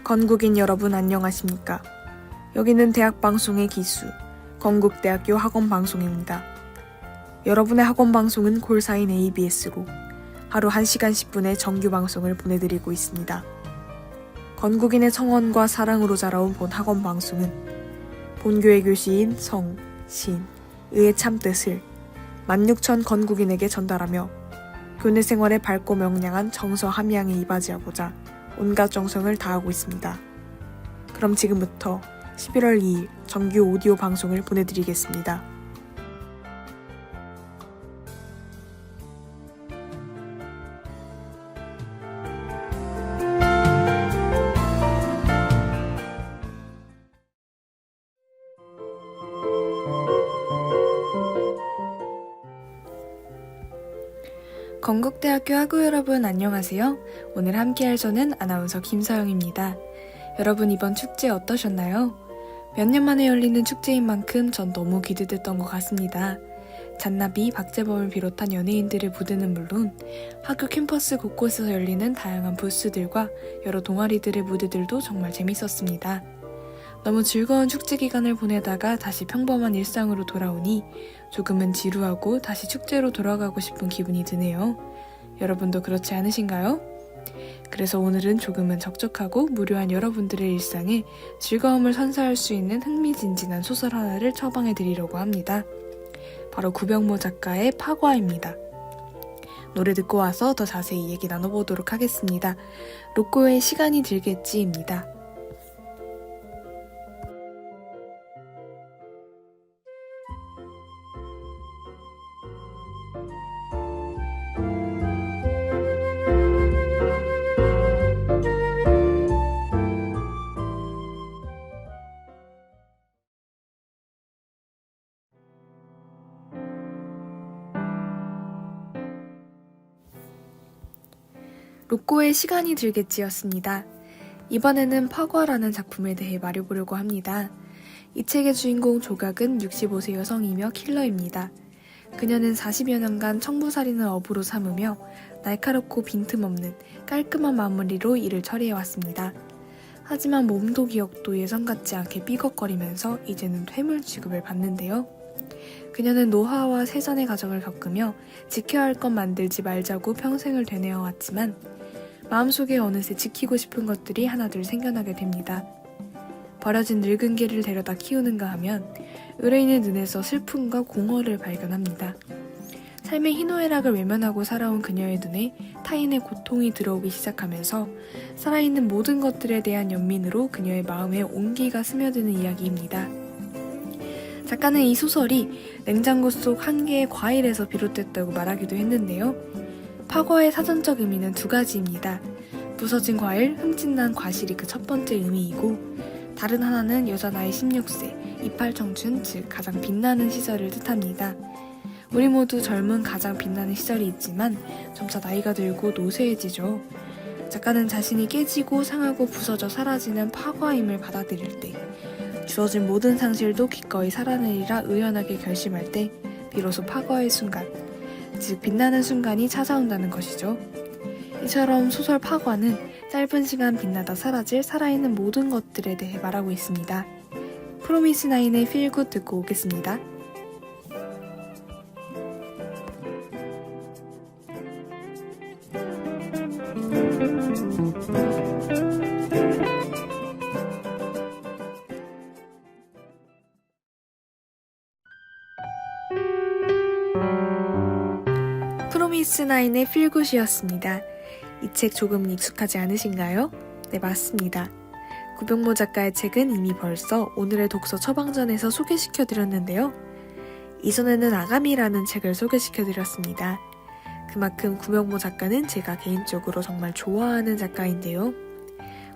건국인 여러분 안녕하십니까? 여기는 대학방송의 기수, 건국대학교 학원방송입니다. 여러분의 학원방송은 콜사인 ABS로 하루 1시간 10분의 정규방송을 보내드리고 있습니다. 건국인의 성원과 사랑으로 자라온 본 학원방송은 본교의 교시인 성, 신, 의의 참뜻을 16,000 건국인에게 전달하며 교내 생활에 밝고 명량한 정서 함양에 이바지하고자 온갖 정성을 다하고 있습니다. 그럼 지금부터 11월 2일 정규 오디오 방송을 보내드리겠습니다. 건국대학교 학우 여러분 안녕하세요. 오늘 함께할 저는 아나운서 김서영입니다. 여러분 이번 축제 어떠셨나요? 몇 년 만에 열리는 축제인 만큼 전 너무 기대됐던 것 같습니다. 잔나비, 박재범을 비롯한 연예인들의 무대는 물론 학교 캠퍼스 곳곳에서 열리는 다양한 부스들과 여러 동아리들의 무대들도 정말 재밌었습니다. 너무 즐거운 축제 기간을 보내다가 다시 평범한 일상으로 돌아오니 조금은 지루하고 다시 축제로 돌아가고 싶은 기분이 드네요. 여러분도 그렇지 않으신가요? 그래서 오늘은 조금은 적적하고 무료한 여러분들의 일상에 즐거움을 선사할 수 있는 흥미진진한 소설 하나를 처방해 드리려고 합니다. 바로 구병모 작가의 파과입니다. 노래 듣고 와서 더 자세히 얘기 나눠보도록 하겠습니다. 로꼬의 시간이 들겠지입니다. 로꼬의 시간이 들겠지였습니다. 이번에는 파과라는 작품에 대해 말해보려고 합니다. 이 책의 주인공 조각은 65세 여성이며 킬러입니다. 그녀는 40여 년간 청부살인을 업으로 삼으며 날카롭고 빈틈없는 깔끔한 마무리로 일을 처리해왔습니다. 하지만 몸도 기억도 예전 같지 않게 삐걱거리면서 이제는 퇴물 취급을 받는데요. 그녀는 노화와 세잔의 과정을 겪으며 지켜야 할 것 만들지 말자고 평생을 되뇌어왔지만 마음속에 어느새 지키고 싶은 것들이 하나둘 생겨나게 됩니다. 버려진 늙은 개를 데려다 키우는가 하면 의뢰인의 눈에서 슬픔과 공허를 발견합니다. 삶의 희노애락을 외면하고 살아온 그녀의 눈에 타인의 고통이 들어오기 시작하면서 살아있는 모든 것들에 대한 연민으로 그녀의 마음에 온기가 스며드는 이야기입니다. 작가는 이 소설이 냉장고 속 한 개의 과일에서 비롯됐다고 말하기도 했는데요. 파과의 사전적 의미는 두 가지입니다. 부서진 과일, 흠집난 과실이 그 첫 번째 의미이고 다른 하나는 여자 나이 16세, 이팔 청춘, 즉 가장 빛나는 시절을 뜻합니다. 우리 모두 젊은 가장 빛나는 시절이 있지만 점차 나이가 들고 노쇠해지죠. 작가는 자신이 깨지고 상하고 부서져 사라지는 파과임을 받아들일 때 주어진 모든 상실도 기꺼이 살아내리라 의연하게 결심할 때 비로소 파과의 순간, 즉 빛나는 순간이 찾아온다는 것이죠. 이처럼 소설 파과는 짧은 시간 빛나다 사라질 살아있는 모든 것들에 대해 말하고 있습니다. 프로미스나인의 필굿 듣고 오겠습니다. 프로미스나인의 필굿이었습니다. 이 책 조금 익숙하지 않으신가요? 네, 맞습니다. 구병모 작가의 책은 이미 벌써 오늘의 독서 처방전에서 소개시켜드렸는데요. 이전에는 아가미라는 책을 소개시켜드렸습니다. 그만큼 구병모 작가는 제가 개인적으로 정말 좋아하는 작가인데요.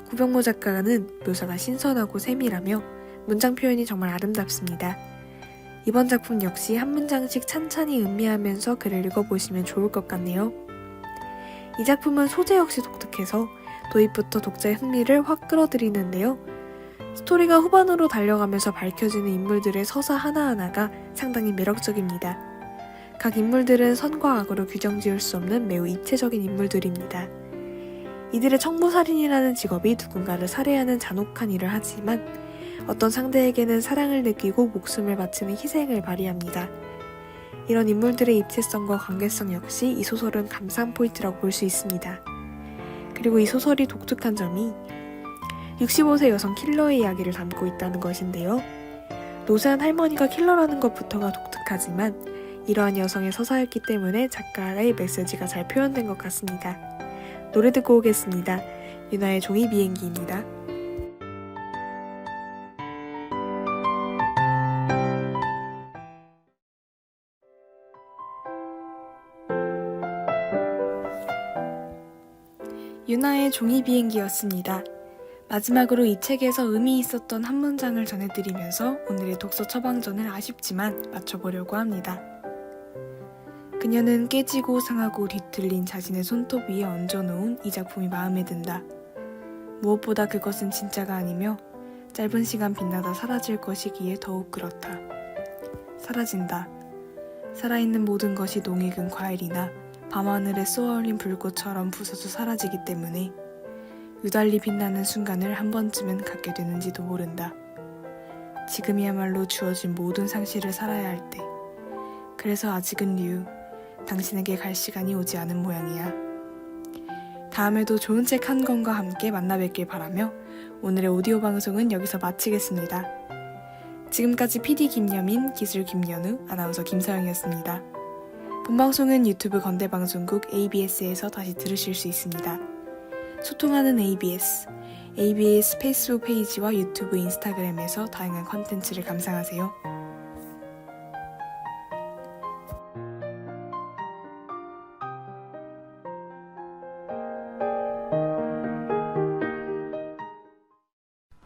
구병모 작가는 묘사가 신선하고 세밀하며 문장 표현이 정말 아름답습니다. 이번 작품 역시 한 문장씩 찬찬히 음미하면서 글을 읽어보시면 좋을 것 같네요. 이 작품은 소재 역시 독특해서 도입부터 독자의 흥미를 확 끌어들이는데요. 스토리가 후반으로 달려가면서 밝혀지는 인물들의 서사 하나하나가 상당히 매력적입니다. 각 인물들은 선과 악으로 규정지을 수 없는 매우 입체적인 인물들입니다. 이들의 청부살인이라는 직업이 누군가를 살해하는 잔혹한 일을 하지만 어떤 상대에게는 사랑을 느끼고 목숨을 바치는 희생을 발휘합니다. 이런 인물들의 입체성과 관계성 역시 이 소설은 감상 포인트라고 볼 수 있습니다. 그리고 이 소설이 독특한 점이 65세 여성 킬러의 이야기를 담고 있다는 것인데요. 노쇠한 할머니가 킬러라는 것부터가 독특하지만 이러한 여성의 서사였기 때문에 작가의 메시지가 잘 표현된 것 같습니다. 노래 듣고 오겠습니다. 유나의 종이 비행기입니다. 유나의 종이 비행기였습니다. 마지막으로 이 책에서 의미 있었던 한 문장을 전해드리면서 오늘의 독서 처방전을 아쉽지만 마쳐보려고 합니다. 그녀는 깨지고 상하고 뒤틀린 자신의 손톱 위에 얹어놓은 이 작품이 마음에 든다. 무엇보다 그것은 진짜가 아니며 짧은 시간 빛나다 사라질 것이기에 더욱 그렇다. 사라진다. 살아있는 모든 것이 농익은 과일이나 밤하늘에 쏘아올린 불꽃처럼 부서져 사라지기 때문에 유달리 빛나는 순간을 한 번쯤은 갖게 되는지도 모른다. 지금이야말로 주어진 모든 상실을 살아야 할 때. 그래서 아직은 류, 당신에게 갈 시간이 오지 않은 모양이야. 다음에도 좋은 책 한 권과 함께 만나 뵙길 바라며 오늘의 오디오 방송은 여기서 마치겠습니다. 지금까지 PD 김여민, 기술 김연우, 아나운서 김서영이었습니다. 본방송은 유튜브 건대방송국 ABS에서 다시 들으실 수 있습니다. 소통하는 ABS 페이스북 페이지와 유튜브, 인스타그램에서 다양한 컨텐츠를 감상하세요.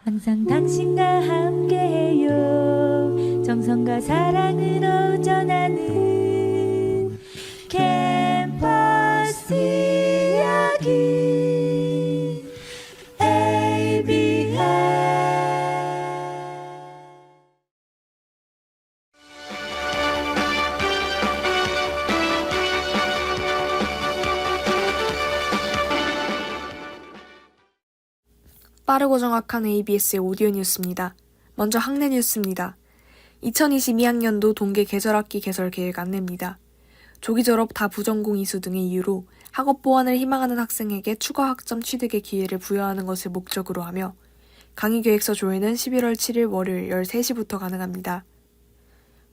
항상 당신과 함께해요. 정성과 사랑으로 전하는 캠퍼스 이야기 ABS. 빠르고 정확한 ABS의 오디오 뉴스입니다. 먼저 학내 뉴스입니다. 2022학년도 동계 계절학기 개설 계획 안내입니다. 조기 졸업 다 부전공 이수 등의 이유로 학업 보완을 희망하는 학생에게 추가 학점 취득의 기회를 부여하는 것을 목적으로 하며 강의 계획서 조회는 11월 7일 월요일 13시부터 가능합니다.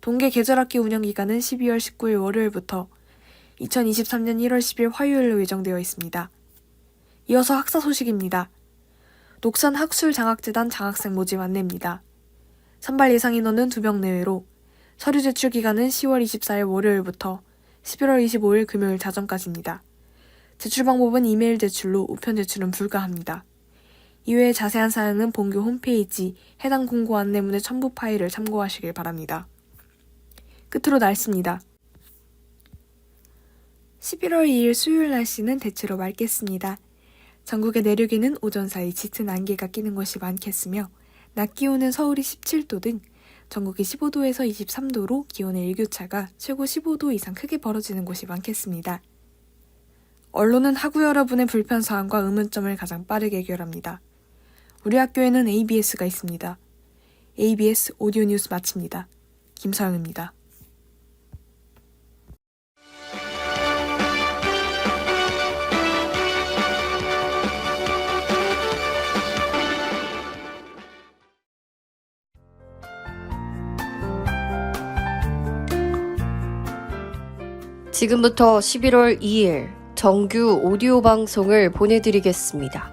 동계 계절학기 운영 기간은 12월 19일 월요일부터 2023년 1월 10일 화요일로 예정되어 있습니다. 이어서 학사 소식입니다. 녹산 학술장학재단 장학생 모집 안내입니다. 선발 예상 인원은 2명 내외로 서류 제출 기간은 10월 24일 월요일부터 11월 25일 금요일 자정까지입니다. 제출 방법은 이메일 제출로 우편 제출은 불가합니다. 이외에 자세한 사항은 본교 홈페이지 해당 공고 안내문의 첨부 파일을 참고하시길 바랍니다. 끝으로 날씨입니다. 11월 2일 수요일 날씨는 대체로 맑겠습니다. 전국의 내륙에는 오전 사이 짙은 안개가 끼는 곳이 많겠으며 낮 기온은 서울이 17도 등 전국이 15도에서 23도로 기온의 일교차가 최고 15도 이상 크게 벌어지는 곳이 많겠습니다. 언론은 학우 여러분의 불편사항과 의문점을 가장 빠르게 해결합니다. 우리 학교에는 ABS가 있습니다. ABS 오디오 뉴스 마칩니다. 김서영입니다. 지금부터 11월 2일 정규 오디오 방송을 보내드리겠습니다.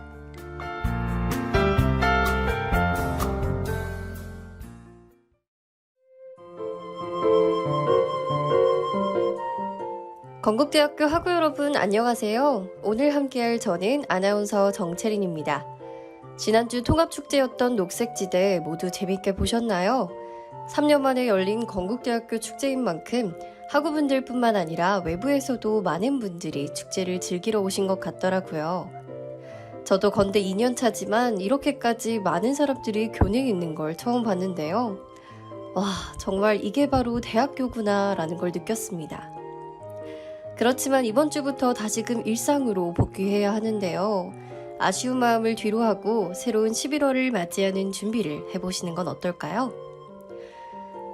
건국대학교 학우 여러분 안녕하세요. 오늘 함께할 저는 아나운서 정채린입니다. 지난주 통합축제였던 녹색지대 모두 재밌게 보셨나요? 3년 만에 열린 건국대학교 축제인 만큼 학우분들 뿐만 아니라 외부에서도 많은 분들이 축제를 즐기러 오신 것 같더라고요. 저도 건대 2년차지만 이렇게까지 많은 사람들이 교내에 있는 걸 처음 봤는데요. 와, 정말 이게 바로 대학교구나 라는 걸 느꼈습니다. 그렇지만 이번 주부터 다시금 일상으로 복귀해야 하는데요. 아쉬운 마음을 뒤로하고 새로운 11월을 맞이하는 준비를 해보시는 건 어떨까요?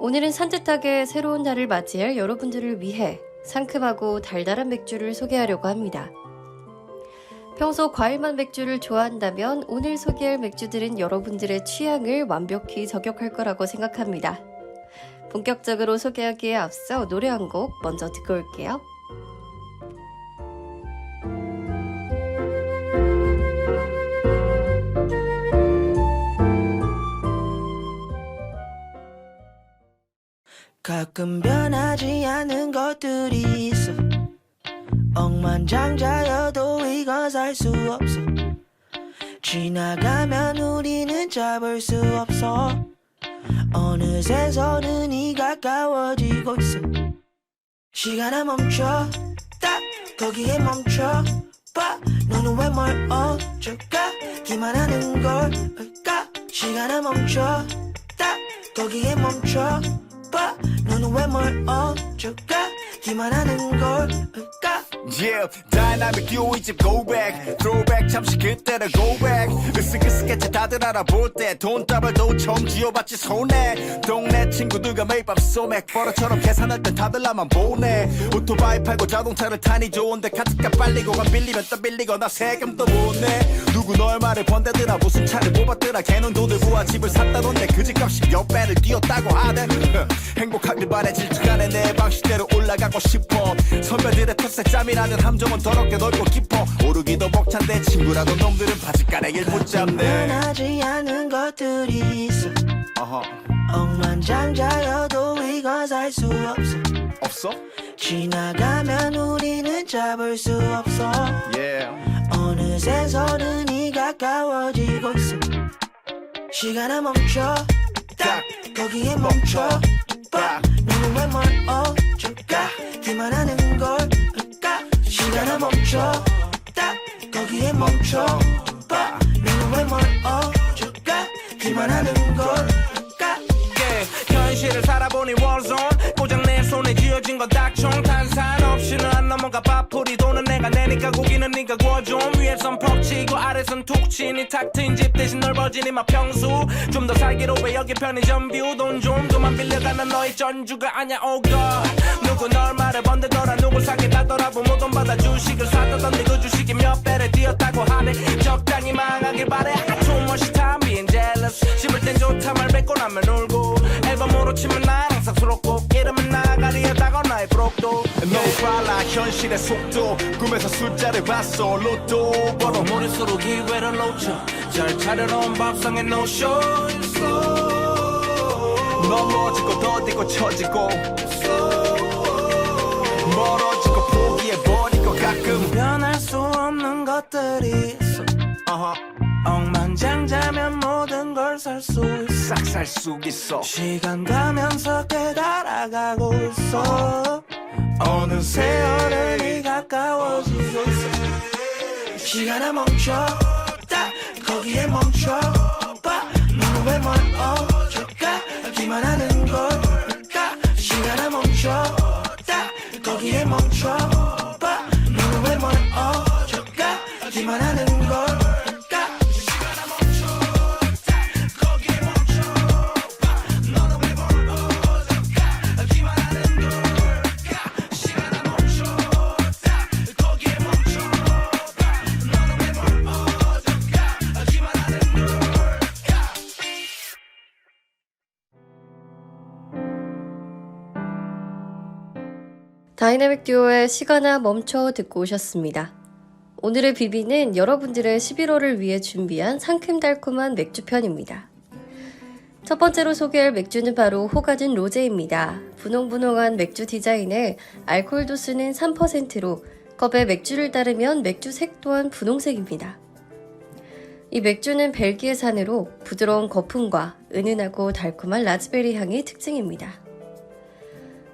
오늘은 산뜻하게 새로운 날을 맞이할 여러분들을 위해 상큼하고 달달한 맥주를 소개하려고 합니다. 평소 과일맛 맥주를 좋아한다면 오늘 소개할 맥주들은 여러분들의 취향을 완벽히 저격할 거라고 생각합니다. 본격적으로 소개하기에 앞서 노래 한 곡 먼저 듣고 올게요. 가끔 변하지 않는 것들이 있어. 억만장자여도 이건 살 수 없어. 지나가면 우리는 잡을 수 없어. 어느새 서른이 가까워지고 있어. 시간아 멈춰 딱 거기에 멈춰 봐. 너는 왜 뭘 어쩌가기만 하는 걸까. 시간아 멈춰 딱 거기에 멈춰 봐. 너는 왜 뭘 어쩌가기만 하는 걸까. Yeah, dynamic 듀오 이집 go back throwback 잠시 그때로 go back 으쓱으쓱했지 다들 알아볼 때 돈다발도 처음 쥐어봤지 손에 동네 친구들과 매일 밤 소맥 버릇처럼 계산할 땐 다들 나만 보내. 오토바이 팔고 자동차를 타니 좋은데 카드값 빨리고 간 빌리면 또 빌리거나 세금도 못 내. 누구 널 말을 번대더라 무슨 차를 뽑았더라. 걔는 돈을 모아 집을 샀다던데 그 집값이 몇 배를 뛰었다고 하대. 행복하길 바래 질투간에 내 방식대로 올라가고 싶어. 선배들의 텃세 짬이라는 함정은 더럽게 넓고 깊어. 오르기도 벅찬데 친구라던 놈들은 바지가랑이를 붙잡네. 변하지 않은 것들이 있어. 억만장자여도 이건 살 수 없어. 없어? 지나가면 우리는 잡을 수 없어. Yeah. 어느새 서른이 가까워지고 있어. 시간아 멈춰 딱 거기에 멈춰 봐. 너는 왜 뭘 어쩌가기만 하는 걸까. 시간아 멈춰 딱 거기에 멈춰 봐. 너는 왜 뭘 어쩌가기만 하는 걸까. 현실을 살아보니 warzone 고장 내 손에 쥐어진 건 닥총. 탄산 없이는 안 넘어가. 밥풀이 돈은 내가 내니까 고기는 네가 구워줘. 위에선 퍽치고 아래선 툭 치니 탁 트인 집 대신 넓어진 이마 평수. 좀 더 살기로 해 여기 편의점 뷰. 돈 좀 그만 빌려가는 너의 전주가 아냐 oh god. 누구 널 말을 번들더라 누굴 사귀다더라. 부모 돈 받아 주식을 사다던데 그 주식이 몇 배를 뛰었다고 하네. 적당히 망하길 바래. Too much time being jealous. 씹을 땐 좋다 말 뱉고 나면 울고. 앨범으로 치면 난 항상 수록곡. 이름은 나가리에다가 나의 브록도. 너무 빨라 현실의 속도. 꿈에서 숫자를 봤어 로또 번호. 머릿수로 기회를 놓쳐. 잘 차려놓은 밥상에 no show. 넘어지고 더디고 처지고 멀어지고 포기해버리고 가끔 변할 수 없는 것들이 있어. 억만장자면 모든 걸 살 수 있어. 싹 살 수 있어. 시간 가면서 깨달아가고 있어. 어느새 어른이 가까워지고 있어. 시간아 멈춰 딱 거기에 멈춰 봐. 너는 왜 뭘 어쩌가기만 하는 걸까. 시간아 멈춰 딱 거기에 멈춰 봐. 너는 왜 뭘 어쩌가기만 하는 걸까. 다이내믹 듀오의 시간아 멈춰 듣고 오셨습니다. 오늘의 비비는 여러분들의 11월을 위해 준비한 상큼달콤한 맥주편입니다. 첫 번째로 소개할 맥주는 바로 호가든 로제입니다. 분홍분홍한 맥주 디자인에 알코올 도수는 3%로 컵에 맥주를 따르면 맥주색 또한 분홍색입니다. 이 맥주는 벨기에산으로 부드러운 거품과 은은하고 달콤한 라즈베리 향이 특징입니다.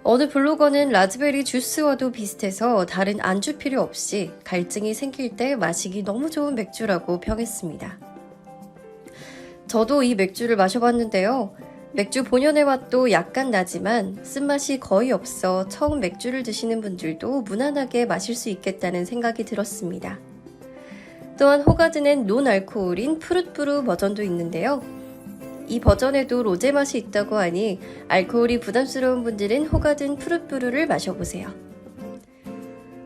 어느 블로거는 라즈베리 주스와도 비슷해서 다른 안주 필요 없이 갈증이 생길 때 마시기 너무 좋은 맥주라고 평했습니다. 저도 이 맥주를 마셔봤는데요. 맥주 본연의 맛도 약간 나지만 쓴맛이 거의 없어 처음 맥주를 드시는 분들도 무난하게 마실 수 있겠다는 생각이 들었습니다. 또한 호가든엔 논알코올인 푸릇브루 버전도 있는데요. 이 버전에도 로제 맛이 있다고 하니 알코올이 부담스러운 분들은 호가든 푸릇브루를 마셔보세요.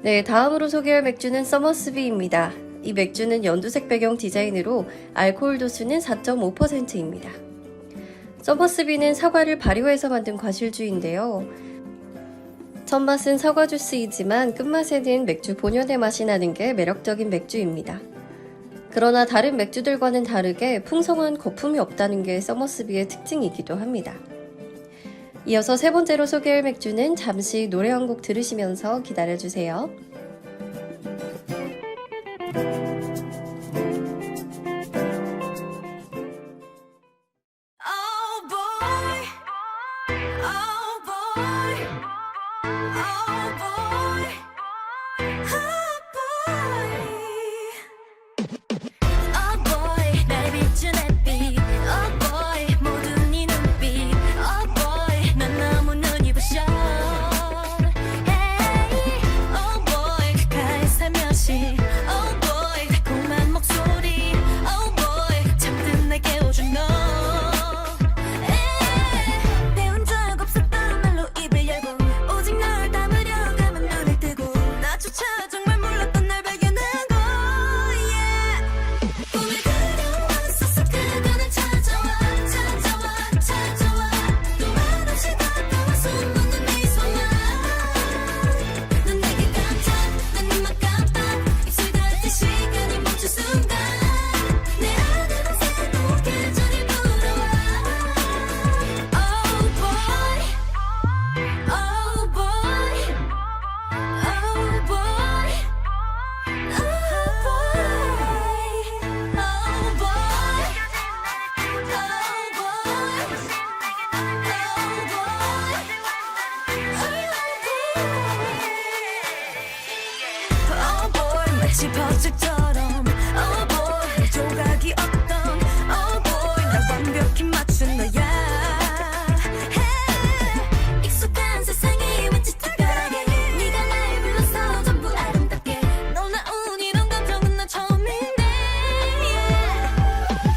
네, 다음으로 소개할 맥주는 서머스비입니다. 이 맥주는 연두색 배경 디자인으로 알코올 도수는 4.5%입니다. 서머스비는 사과를 발효해서 만든 과실주인데요. 첫맛은 사과 주스이지만 끝맛에는 맥주 본연의 맛이 나는 게 매력적인 맥주입니다. 그러나 다른 맥주들과는 다르게 풍성한 거품이 없다는 게 서머스비의 특징이기도 합니다. 이어서 세 번째로 소개할 맥주는 잠시 노래 한 곡 들으시면서 기다려주세요. Oh boy, oh boy, oh boy, oh boy, 날 비춘 햇빛, oh boy, 모든 네 눈빛, oh boy, 난 너무 눈이 부셔. Hey, oh boy, 가까이 살며시, oh boy, 달콤한 목소리, oh boy, 잠든 날 깨워준 너. 배운 적 없었던 말로 입을 열고 오직 널 담으려 가면 눈을 뜨고 나조차 정말 몰랐던 날 발견하고 yeah. 꿈을 그려왔었어 그거는 찾아와 찾아와 찾아와 또 말없이 다가와 숨어는 미소만 넌 내게 깜짝 난 입만 깜빡 입술 닿을 시간이 멈춘 순간 내 안에는 새로운 계절이 불어와 Oh boy, oh boy, oh boy, oh boy, oh boy, oh boy, 마치 퍼즐처럼 oh boy, 조각이 없던 oh boy, 날 완벽히 맞춘 너야. Hey, 익숙한 세상이 왠지 특별하게 네가 날 불러서 전부 아름답게 너 나온 이런 감정은 난 처음인데 yeah.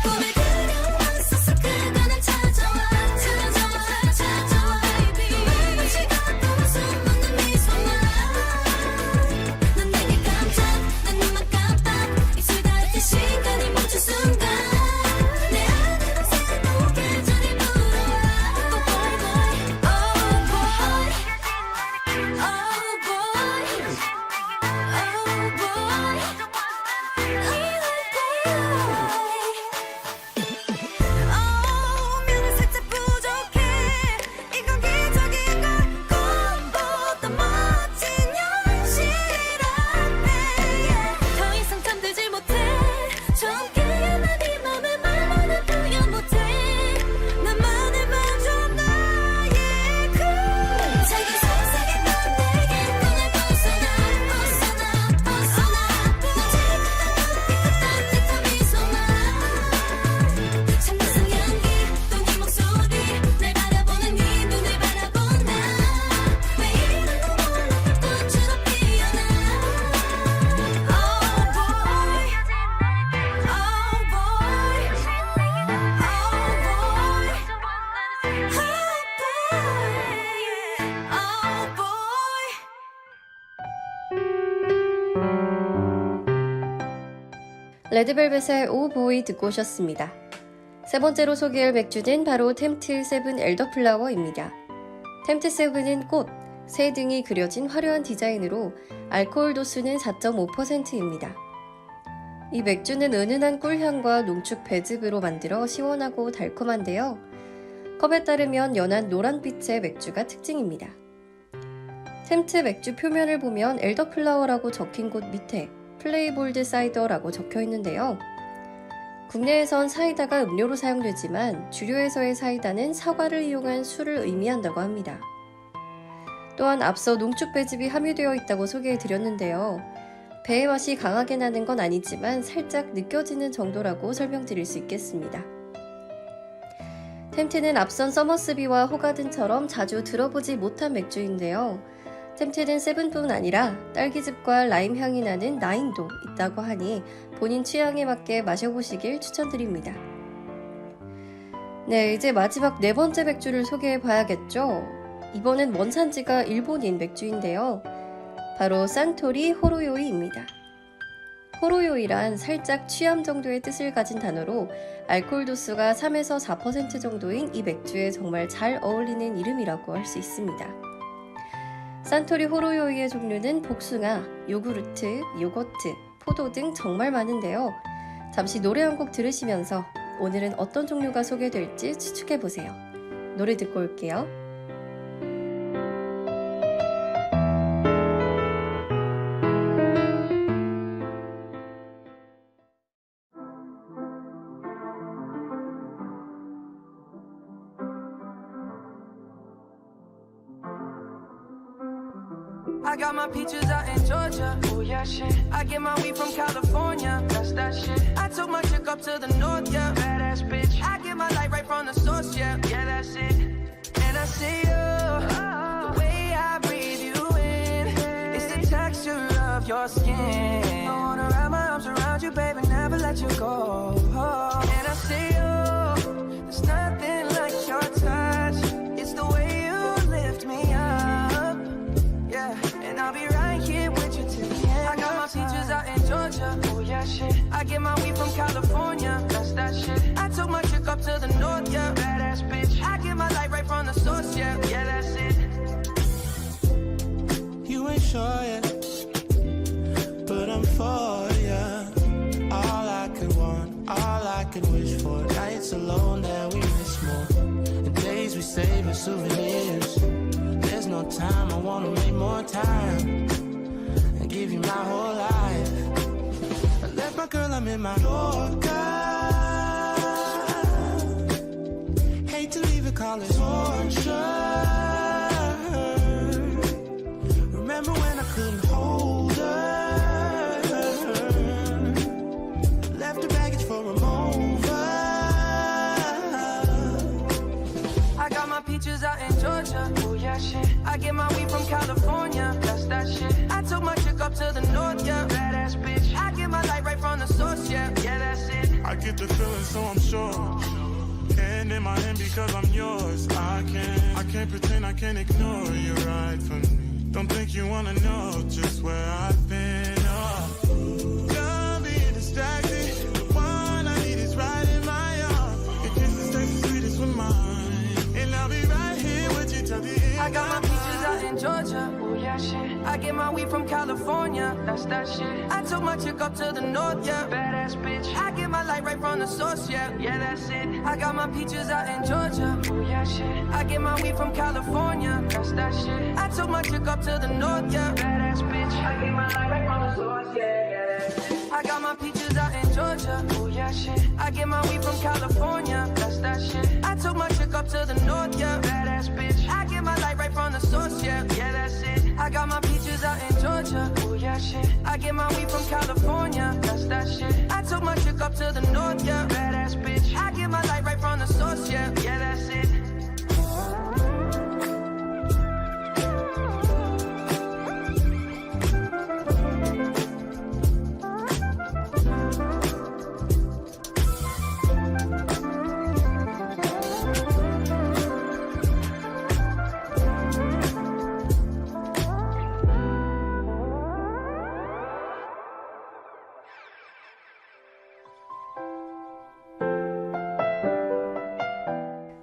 꿈을 그려왔었어 그거는 찾아와 찾아와 찾아와 baby 말없이 다가와 숨어는 미소만 넌 내게 깜짝 난 입만 깜빡 입술 닿을 시간이 멈춘 순간 내 안에는 새로운 계절이 불어와 Oh boy boy, oh boy, oh boy, oh boy, 오면은 살짝 부족해 이건 기적인가 꿈보다 멋진 현실 앞에 더 이상 잠들지 못해 처음 깨어난 이 맘의 말로는 표현 못해 나만을 봐줘 나의 그 자기 속삭이 넌 내게 눈을 벗어나 벗어나 벗어나 너 지금 난 따뜻한 미소만 참나성 향기 또 네 목소리 날 바라보는 네 눈을 바라본다 왜 이런 거 몰라 꽃으로 피어나 Oh boy, oh boy, oh boy, oh boy. 레드벨벳의 오보이 듣고 오셨습니다. 세 번째로 소개할 맥주는 바로 템트 세븐 엘더플라워입니다. 템트 세븐은 꽃, 새 등이 그려진 화려한 디자인으로 알코올 도수는 4.5%입니다. 이 맥주는 은은한 꿀향과 농축 배즙으로 만들어 시원하고 달콤한데요. 컵에 따르면 연한 노란빛의 맥주가 특징입니다. 템트 맥주 표면을 보면 엘더플라워라고 적힌 곳 밑에 플레이볼드 사이더라고 적혀 있는데요. 국내에선 사이다가 음료로 사용되지만 주류에서의 사이다는 사과를 이용한 술을 의미한다고 합니다. 또한 앞서 농축 배즙이 함유되어 있다고 소개해드렸는데요. 배의 맛이 강하게 나는 건 아니지만 살짝 느껴지는 정도라고 설명드릴 수 있겠습니다. 템트는 앞선 서머스비와 호가든처럼 자주 들어보지 못한 맥주인데요. 잼체는 세븐뿐 아니라 딸기즙과 라임 향이 나는 나인도 있다고 하니 본인 취향에 맞게 마셔보시길 추천드립니다. 네, 이제 마지막 네 번째 맥주를 소개해 봐야겠죠. 이번엔 원산지가 일본인 맥주인데요. 바로 산토리 호로요이입니다. 호로요이란 살짝 취함 정도의 뜻을 가진 단어로 알코올 도수가 3에서 4% 정도인 이 맥주에 정말 잘 어울리는 이름이라고 할 수 있습니다. 산토리 호로요이의 종류는 복숭아, 요구르트, 요거트, 포도 등 정말 많은데요. 잠시 노래 한 곡 들으시면서 오늘은 어떤 종류가 소개될지 추측해보세요. 노래 듣고 올게요. I got my peaches out in Georgia. Oh yeah, shit. I get my weed from California. That's that shit. I took my chick up to the north, yeah. Badass bitch. I get my light right from the source, yeah. Yeah, that's it. And I see you. The way I breathe you in. It's the texture of your skin. I wanna wrap my arms around you, baby, never let you go. And I see you. There's nothing like your touch. It's the way you lift me up. Yeah, and I'll be right here with you till the end. I got my peaches out in Georgia. Oh yeah, shit. I get my weed from California. That's that shit. I took my chick up to the north, yeah. Badass bitch. I get my light right from the source, yeah. Yeah, that's it. You ain't sure yet, but I'm for ya. All I could want, all I could wish for. Nights alone that we miss more, and days we save as souvenirs. There's no time, I wanna make more time and give you my whole life. I left my girl, I'm in my Yorker. Hate to leave it, call it torture. Remember when I couldn't hold her? Left her baggage for a mover. I got my peaches out in Georgia. Oh yeah, shit. I get my weed from California. That's that shit. I took my chick up to the north, yeah. Badass bitch. I get my light right from the source, yeah. Yeah, that's it. I get the feeling, so I'm sure. Hand in my hand because I'm yours. I can't pretend, I can't ignore you right from me. Don't think you wanna know just where I've been. Don't be distracted. The one I need is right in my arms. Your kisses taste the sweetest with mine, and I'll be right here with you till the end. I got my peaches out in Georgia. Oh yeah, shit. I get my weed from California. That's that shit. I took my chick up to the north, yeah. Badass bitch. I get my light right from the source, yeah. Yeah, that's it. I got my peaches out in Georgia. Oh yeah, shit. I get my weed from California. That's that shit. I took my chick up to the north, yeah. Badass bitch. I get my light right from the source, yeah. Yeah, that's it. I got my peaches out in Georgia. Oh yeah, shit. I get my weed from California. That's that shit. I took my chick up to the north, yeah. Badass bitch. I get my light right from the source, yeah. Yeah, that's it. I got my peaches out in Georgia. Oh yeah, shit. I get my weed from California. That's that shit. I took my chick up to the north, yeah. Badass bitch. I get my light right from the source, yeah. Yeah, that's it.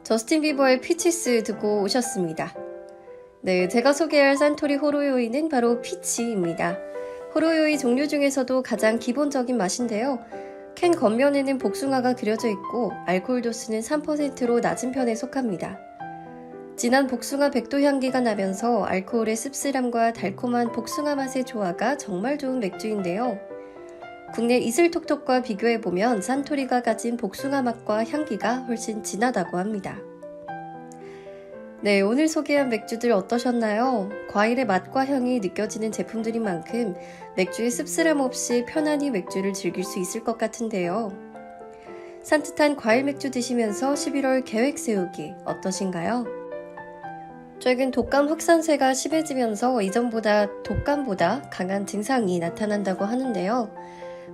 저스틴 비버의 피치스 듣고 오셨습니다. 네, 제가 소개할 산토리 호로요이는 바로 피치입니다. 호로요이 종류 중에서도 가장 기본적인 맛인데요. 캔 겉면에는 복숭아가 그려져 있고 알코올 도수는 3%로 낮은 편에 속합니다. 진한 복숭아 백도 향기가 나면서 알코올의 씁쓸함과 달콤한 복숭아 맛의 조화가 정말 좋은 맥주인데요. 국내 이슬톡톡과 비교해보면 산토리가 가진 복숭아 맛과 향기가 훨씬 진하다고 합니다. 네, 오늘 소개한 맥주들 어떠셨나요? 과일의 맛과 향이 느껴지는 제품들인 만큼 맥주의 씁쓸함 없이 편안히 맥주를 즐길 수 있을 것 같은데요. 산뜻한 과일 맥주 드시면서 11월 계획 세우기 어떠신가요? 최근 독감 확산세가 심해지면서 이전보다 독감보다 강한 증상이 나타난다고 하는데요.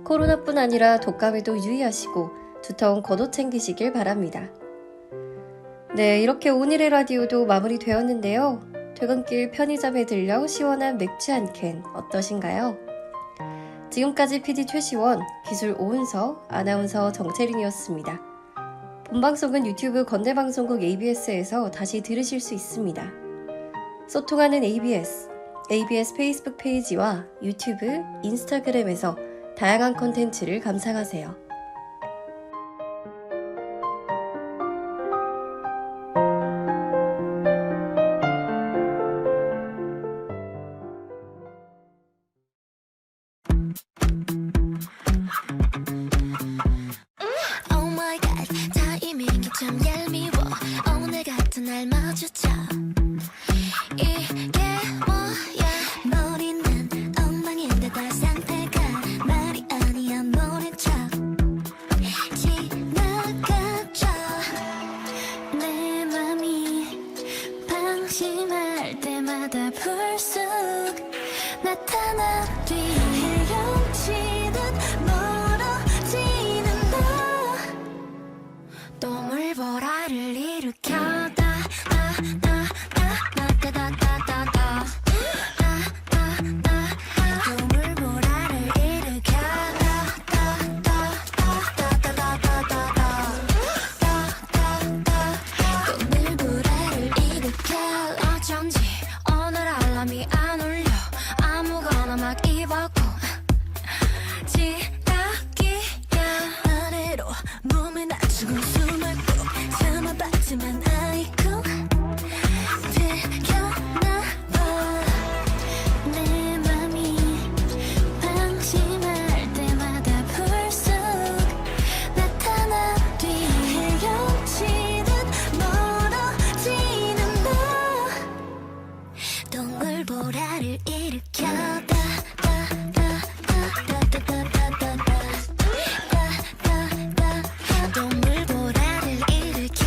코로나뿐 아니라 독감에도 유의하시고 두터운 겉옷 챙기시길 바랍니다. 네, 이렇게 오늘의 라디오도 마무리되었는데요. 퇴근길 편의점에 들려 시원한 맥주 한 캔 어떠신가요? 지금까지 PD 최시원, 기술 오은서, 아나운서 정채린이었습니다. 본방송은 유튜브 건대방송국 ABS에서 다시 들으실 수 있습니다. 소통하는 ABS, ABS 페이스북 페이지와 유튜브, 인스타그램에서 다양한 콘텐츠를 감상하세요. Oh my god 타이밍이 참 얄미워 오늘 같은 날 마주쳐 이게 뭐야 머리는 엉망인데 다 상태가 말이 아니야 모른 척 지나가죠 내 맘이 방심할 때마다 불쑥 나타나 뒤 헤엄치듯 멀어지는 너 또 물보라를 일으켜다 또 물보라를 또 물보라를 일으켜 어쩐지 오늘 알람이 안 울려 아무거나 막 입었고 지각이야 아래로 몸에 낮추고 숨을 꼭 참아봤지만 아이고 들켰나봐 내 맘이 방심할 때마다 불쑥 나타나 뒤 헤엄치듯 멀어지는 너 동물보라를 일으켜다 동물보라를 일으켜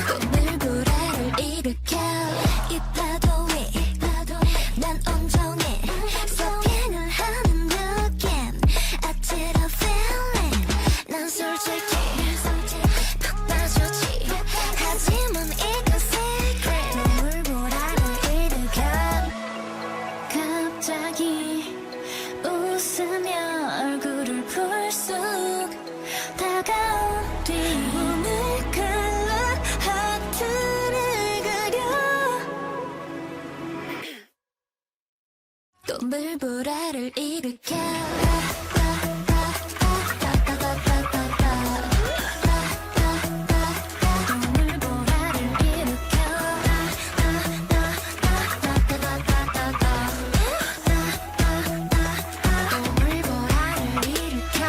동물보라를 일으켜 이 파도 위난 온종일 서핑을 하는 느낌 I did a feeling 난 솔직히 푹 빠졌지 하지만 이건 secret 동물보라를 일으켜 갑자기 웃으며 얼굴을 불쑥 다가온 뒤 오늘 칼라 하트를 그려 또 물보라를 일으켜 또 물보라를 일으켜 동물보라를 일으켜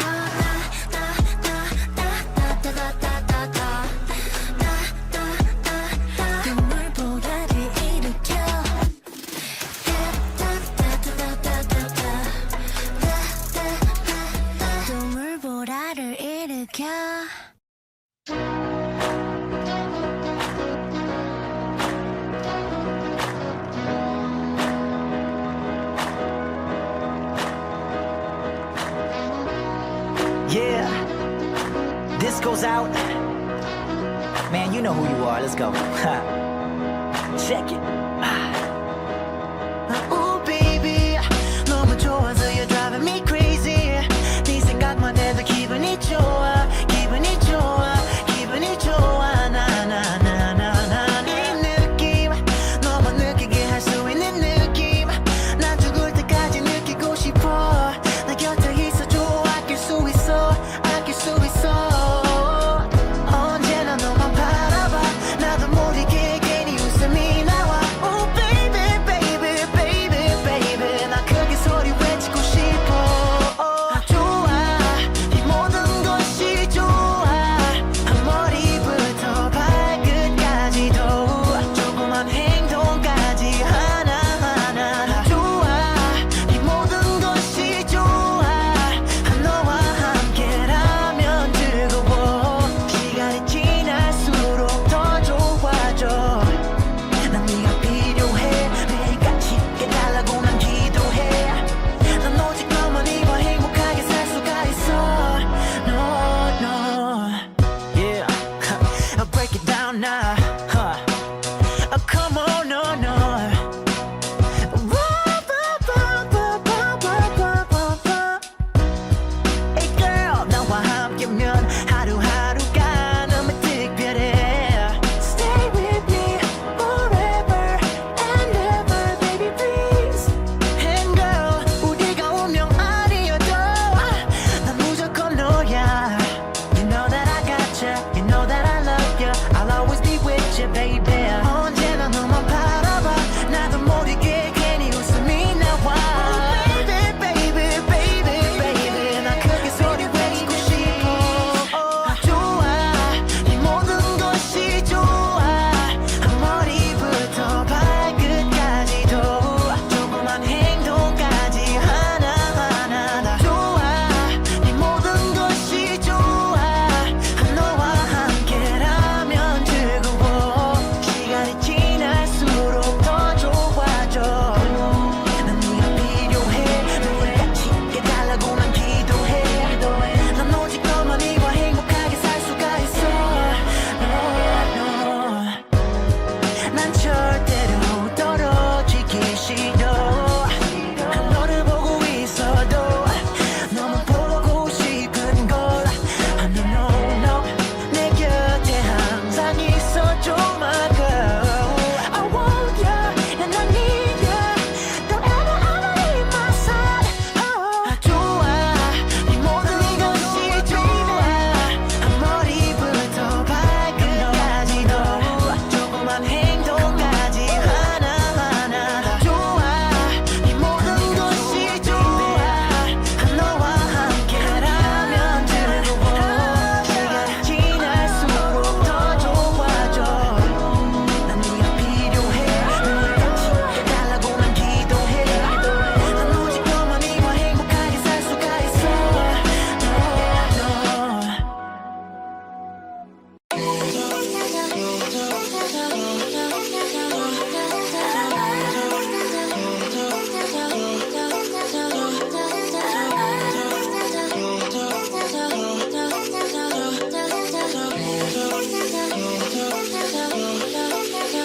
동물보라를 일으켜 동물보라를 일으켜 Yeah, this goes out. Man, you know who you are. Let's go. Check it. Oh, baby, 너무 좋아서 you're driving me crazy. 네 생각만 해도 기분이 좋아, 기분이 좋아, 기분이 좋아. 나나나나나 이 느낌 너만 느끼게 할 수 있는 느낌. 난 죽을 때까지 느끼고 싶어. 나 곁에 있어줘. 아낄 수 있어, 아낄 수 있어. 언제나 너만 바라봐. 나도 모르게 괜히 웃음이 나와. Oh, baby.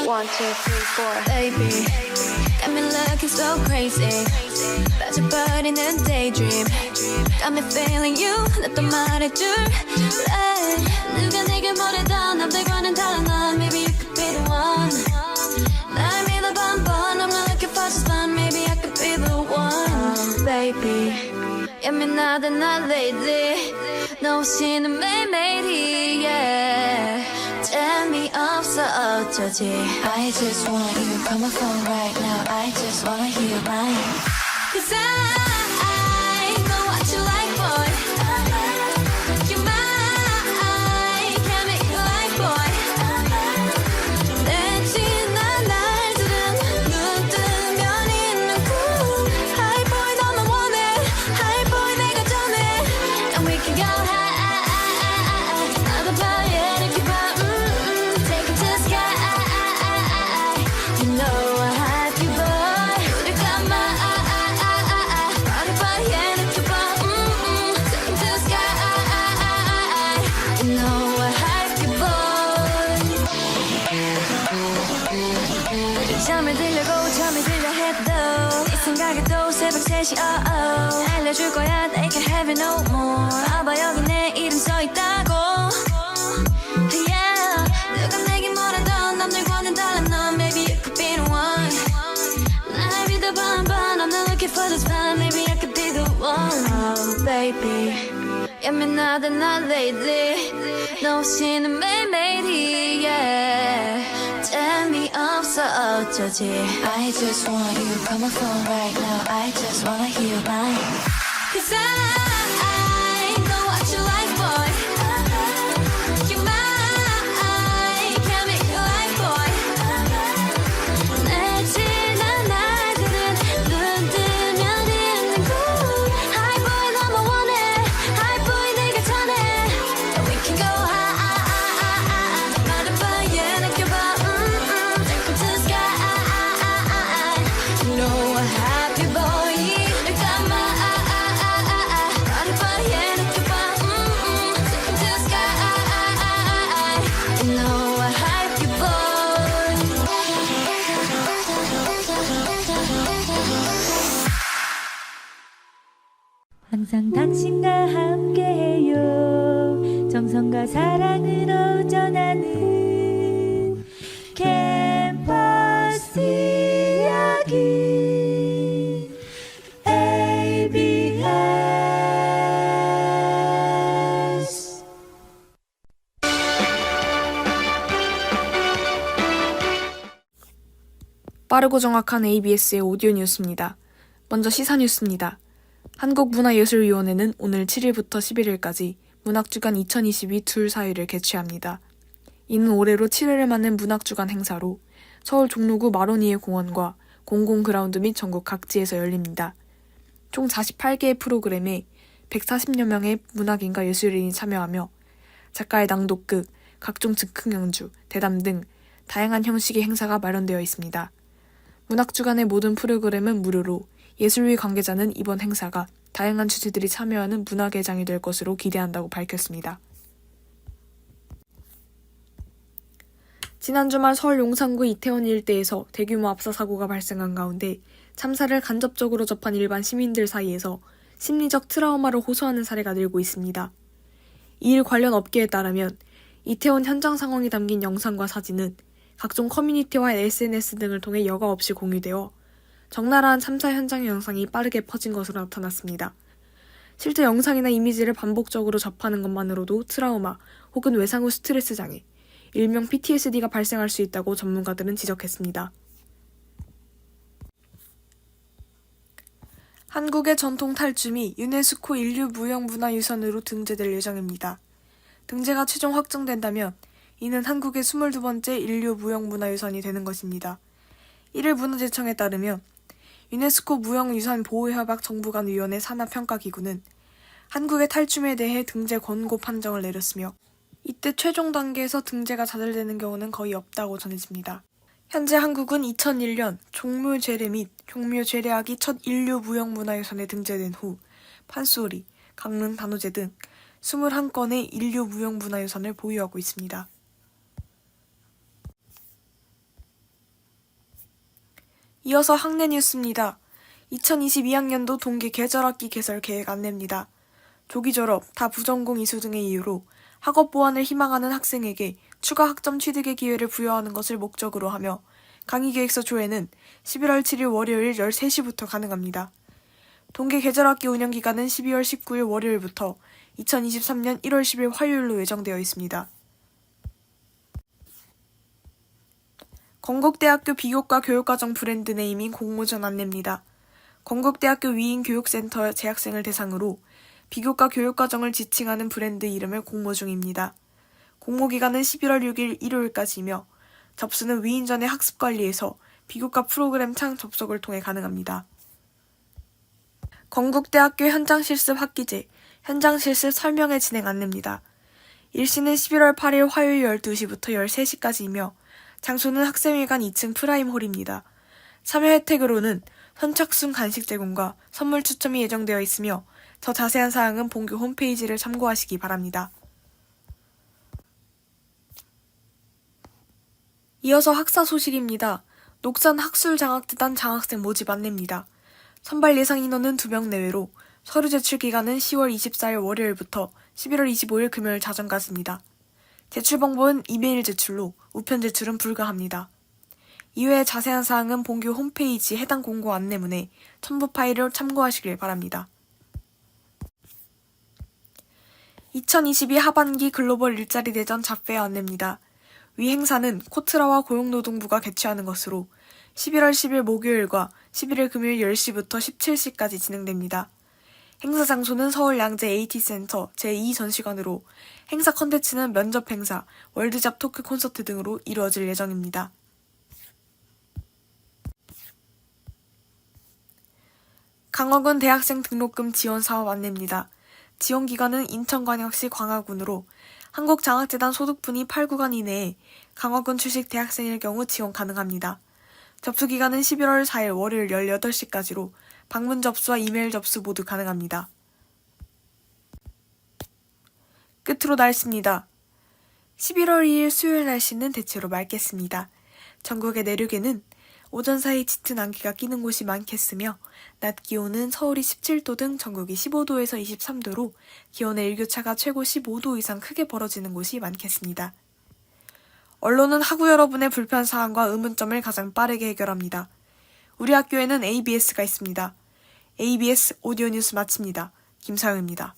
One, two, three, four. Baby, got me looking so crazy. 빠져버리는 daydream. Got me feeling you. 나 또 말해줄래? 누가 내게 뭐래도 남들과는 달라 넌. Maybe you could be the one. 날 믿어봐 한번. I'm not looking for just fun. Maybe I could be the one. Baby, 예민하다 나 lately. 너 없이는 매일매일이 yeah. 재미없어 어쩌지 I just want you Call my phone right now I just wanna hear mine Cause I know what you like boy You're mine Can't make you like boy 내 지난 날들은 눈 뜨면 있는 cool High boy 너만 원해 High boy 내가 전해 And we can go high 나도 봐야 이렇게 봐 Take it to the sky You know I have you boy 우리 감아 나도 봐야 이렇게 봐 Take it to the sky You know I have you boy 잠을 들려고 잠이 들려 해도 이 생각에 또 새벽 3시 알려줄 거야 They can't have it no more 봐봐 여기 내 이름 써있다고 Yeah 누가 내게 뭐라도 남들과는 달라 넌 Maybe you could be the one 날 믿어봐 한번 I'm not looking for this man Maybe I could be the one Oh baby 예민하다 나 lately 너 없이는 매일매일이 yeah 재미없어 어쩌지 I just want you Call my phone right now I just wanna hear mine Cause I know what you like boy You're mine Can't make you like boy 내 지난 날들은 눈 뜨면 있는 cool High boy 너만 원해 High boy 내가 전해 And we can go high 나를 봐야 느껴봐 Take it to the sky You know I have you boy 늘 감아 나를 봐야 느껴봐 Take it to the sky You know I have you boy 항상 당신과 함께해요 정성과 사랑으로 전하는 캠퍼스 이야기 ABS 빠르고 정확한 ABS의 오디오 뉴스입니다. 먼저 시사 뉴스입니다. 한국문화예술위원회는 오늘 7일부터 11일까지 문학주간 2022 둘 사회를 개최합니다. 이는 올해로 7회를 맞는 문학주간 행사로 서울 종로구 마로니에 공원과 공공그라운드 및 전국 각지에서 열립니다. 총 48개의 프로그램에 140여 명의 문학인과 예술인이 참여하며 작가의 낭독극, 각종 즉흥 연주, 대담 등 다양한 형식의 행사가 마련되어 있습니다. 문학주간의 모든 프로그램은 무료로 예술위 관계자는 이번 행사가 다양한 주제들이 참여하는 문화개장이 될 것으로 기대한다고 밝혔습니다. 지난 주말 서울 용산구 이태원 일대에서 대규모 압사 사고가 발생한 가운데 참사를 간접적으로 접한 일반 시민들 사이에서 심리적 트라우마를 호소하는 사례가 늘고 있습니다. 이 일 관련 업계에 따르면 이태원 현장 상황이 담긴 영상과 사진은 각종 커뮤니티와 SNS 등을 통해 여과 없이 공유되어 적나라한 참사 현장의 영상이 빠르게 퍼진 것으로 나타났습니다. 실제 영상이나 이미지를 반복적으로 접하는 것만으로도 트라우마 혹은 외상 후 스트레스 장애, 일명 PTSD가 발생할 수 있다고 전문가들은 지적했습니다. 한국의 전통 탈춤이 유네스코 인류무형문화유산으로 등재될 예정입니다. 등재가 최종 확정된다면 이는 한국의 22번째 인류무형문화유산이 되는 것입니다. 이를 문화재청에 따르면 유네스코 무형유산보호협약 정부간위원회 산하평가기구는 한국의 탈춤에 대해 등재 권고 판정을 내렸으며 이때 최종 단계에서 등재가 좌절되는 경우는 거의 없다고 전해집니다. 현재 한국은 2001년 종묘제례 및 종묘제례학이 첫 인류 무형문화유산에 등재된 후 판소리, 강릉 단오제 등 21건의 인류 무형문화유산을 보유하고 있습니다. 이어서 학내 뉴스입니다. 2022학년도 동계 계절학기 개설 계획 안내입니다. 조기 졸업, 다부전공 이수 등의 이유로 학업 보완을 희망하는 학생에게 추가 학점 취득의 기회를 부여하는 것을 목적으로 하며 강의계획서 조회는 11월 7일 월요일 13시부터 가능합니다. 동계 계절학기 운영기간은 12월 19일 월요일부터 2023년 1월 10일 화요일로 예정되어 있습니다. 건국대학교 비교과 교육과정 브랜드 네이밍 공모전 안내입니다. 건국대학교 위인교육센터 재학생을 대상으로 비교과 교육과정을 지칭하는 브랜드 이름을 공모 중입니다. 공모기간은 11월 6일 일요일까지이며 접수는 위인전의 학습관리에서 비교과 프로그램 창 접속을 통해 가능합니다. 건국대학교 현장실습 학기제, 현장실습 설명회 진행 안내입니다. 일시는 11월 8일 화요일 12시부터 13시까지이며 장소는 학생회관 2층 프라임홀입니다. 참여 혜택으로는 선착순 간식 제공과 선물 추첨이 예정되어 있으며 더 자세한 사항은 본교 홈페이지를 참고하시기 바랍니다. 이어서 학사 소식입니다. 녹산 학술장학재단 장학생 모집 안내입니다. 선발 예상 인원은 2명 내외로 서류 제출 기간은 10월 24일 월요일부터 11월 25일 금요일 자정까지입니다. 제출 방법은 이메일 제출로 우편 제출은 불가합니다. 이외에 자세한 사항은 본교 홈페이지 해당 공고 안내문에 첨부 파일을 참고하시길 바랍니다. 2022 하반기 글로벌 일자리 대전 잡페어 안내입니다. 위 행사는 코트라와 고용노동부가 개최하는 것으로 11월 10일 목요일과 11일 금요일 10시부터 17시까지 진행됩니다. 행사 장소는 서울 양재 AT센터 제2전시관으로 행사 컨텐츠는 면접 행사, 월드잡 토크 콘서트 등으로 이루어질 예정입니다. 강화군 대학생 등록금 지원 사업 안내입니다. 지원기관은 인천광역시 광화군으로 한국장학재단 소득분위 8구간 이내에 강화군 출신 대학생일 경우 지원 가능합니다. 접수기간은 11월 4일 월요일 18시까지로 방문 접수와 이메일 접수 모두 가능합니다. 끝으로 날씨입니다. 11월 2일 수요일 날씨는 대체로 맑겠습니다. 전국의 내륙에는 오전 사이 짙은 안개가 끼는 곳이 많겠으며 낮 기온은 서울이 17도 등 전국이 15도에서 23도로 기온의 일교차가 최고 15도 이상 크게 벌어지는 곳이 많겠습니다. 언론은 학우 여러분의 불편사항과 의문점을 가장 빠르게 해결합니다. 우리 학교에는 ABS가 있습니다. ABS 오디오 뉴스 마칩니다. 김사영입니다.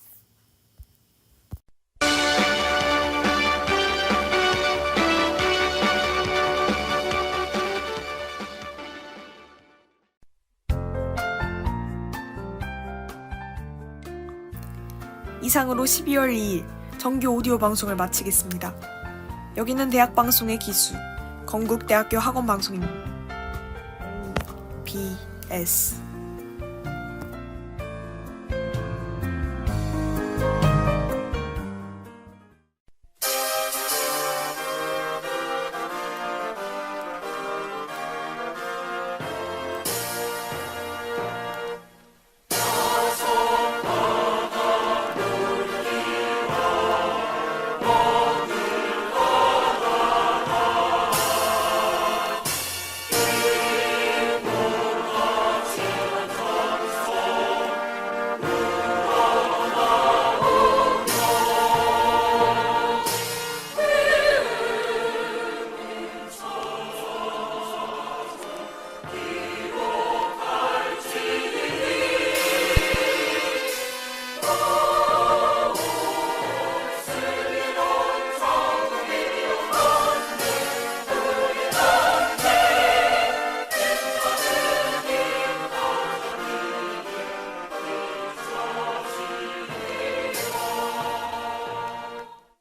이상으로 12월 2일 정규 오디오 방송을 마치겠습니다. 여기는 대학방송의 기수, 건국대학교 학원방송입니다. BS